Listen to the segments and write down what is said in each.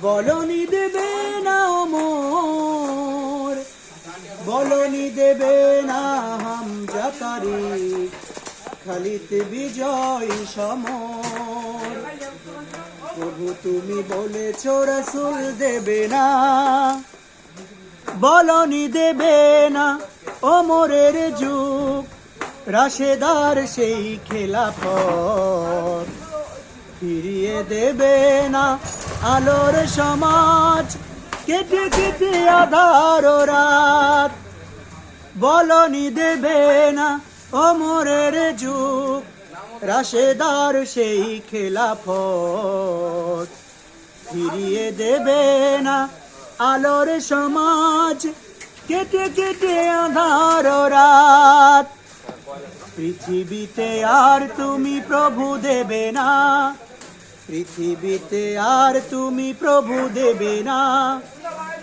বলনি দেবে না মোর, বলনি দেবে না হামজা তারিখ, খালিদ বিজয় সমর। প্রভু তুমি বলেছ রাসূল দেবে না, বলনি দেবে না ওমরের যুগ, রাশেদার সেই খেলাফত। ফিরিয়ে দেবে না আলোর সমাজ, কেটে কেটে আধার রাত। বলনি দেবে না ওমরের যুগ, রাশেদার সেই খেলাফত। ফিরিয়ে দেবে না আলোর সমাজ, কেটে কেটে আধার রাত। পৃথিবীতে আর তুমি প্রভু দেবে না, পৃথিবীতে আর তুমি প্রভু দেবে না।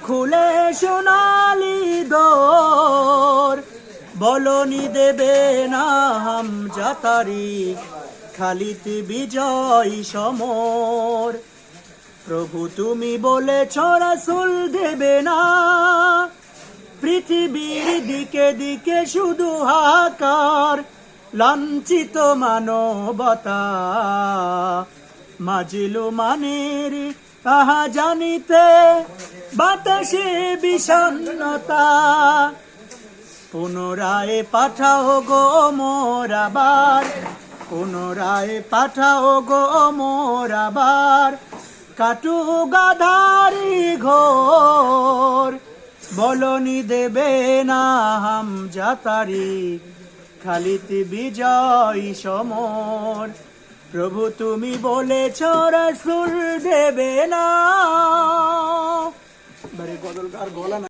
খুলে সোনালি দোর, বলনি দেবে না হামজা তারিখ, খালিদ বিজয় সমর। প্রভু তুমি বলেছ রাসূল দেবে না, পৃথিবীর দিকে দিকে শুধু হাহাকার, লাঞ্ছিত মানবতা। মাজলুমানের তাহা জানিতে বাতাসে বিষণ্ণতা। পুনরায় পাঠাও গো মোর আবার, পুনরায় পাঠাও গো মোর আবার, কাটু গাধারি ঘোর। বলনি দেবে না হামজা তারিখ, খালিদ বিজয় সমর। প্রভু তুমি বলেছ রাসূল দেবে না। গজলকার গলা